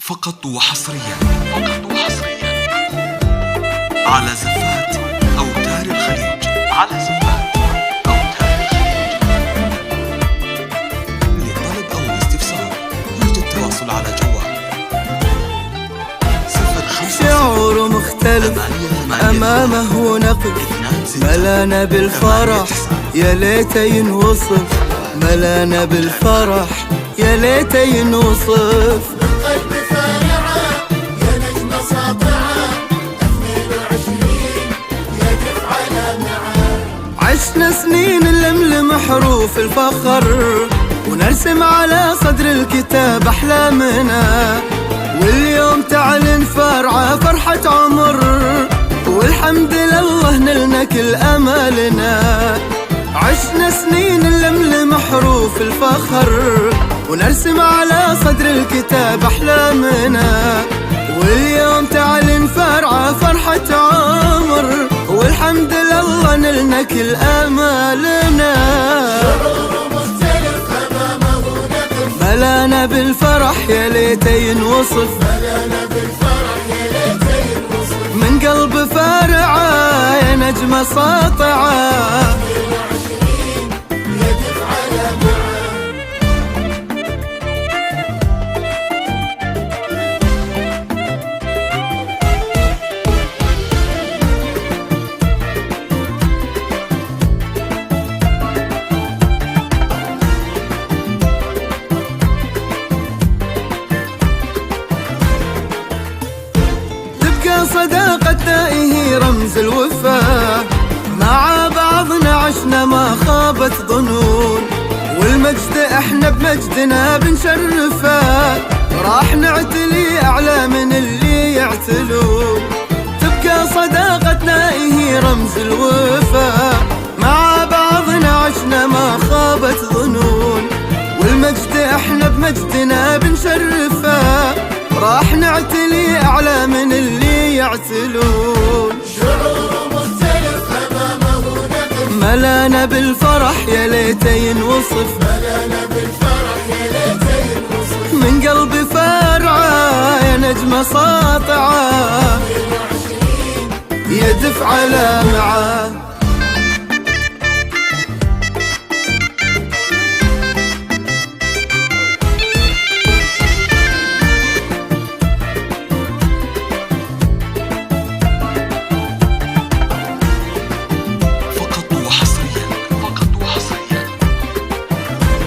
فقط وحصريا على زفات أوتار الخليج. للطلب أو الاستفسار يرجى التواصل على جوال 05. شعور مختلف أمامه نقف، ملانا بالفرح يا ليت ينوصف، ملانا بالفرح يا ليت ينوصف. القلب فارعة يا نجمة ساطعة، 22 يقف على معاه. عشنا سنين نلملم حروف الفخر، ونرسم على صدر الكتاب أحلامنا، واليوم تعلن فارعة فرحة عمر، والحمد لله نلنا كل أمالنا. عشنا سنين نلملم حروف الفخر، ونرسم على صدر الكتاب أحلامنا، واليوم تعلن فارعة فرحة عمر، والحمد لله نلنا كل آمالنا. شعور مختلف أمامه نقف، ملانا بالفرح يا ليت ينوصف، ملانا بالفرح يا ليت ينوصف. من قلب فارعة يا نجمة ساطعة، 22 يقف على معاه. صداقتنا هي رمز الوفاء، مع بعضنا عشنا ما خابت ظنون، والمجد احنا بمجدنا بنشرفه، راح نعتلي اعلى من اللي يعتلون. تبقى صداقتنا هي رمز الوفاء، مع بعضنا عشنا ما خابت ظنون، والمجد احنا بمجدنا بنشرفه، راح نعتلي أعلى من اللي يعتلون. شعور مختلف أمامه نقف، ملانا بالفرح يا ليت ينوصف، ملانا بالفرح يا ليت ينوصف. من قلب فارعة يا نجمة ساطعة، 22 يدف على معاه.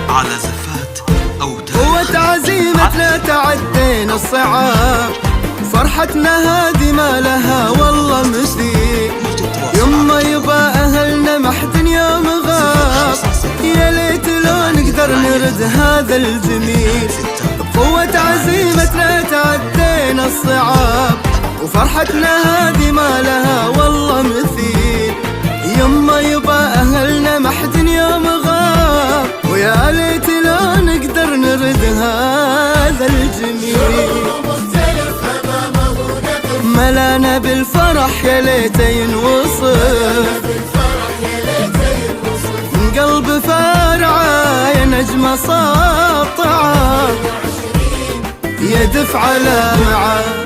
على زفات أوتار قوة عزيمتنا تعدينا الصعاب، فرحتنا هادي ما لها والله مثيل، يما يبا أهلنا محد يوم غاب، يا ليت لو نقدر نرد هذا الجميل. قوة عزيمتنا تعدينا الصعاب، وفرحتنا هادي ما لها والله مثيل، يما يبا أهلنا محد يوم غاب، ويا ليت لو نقدر نرد هذا الجميل. مختلف أمامه نقف، ملانا بالفرح يا ليت ينوصف، بالفرح يا ليت ينوصف. من قلب فارعة يا نجمة ساطعة، 22 يدف على معاه.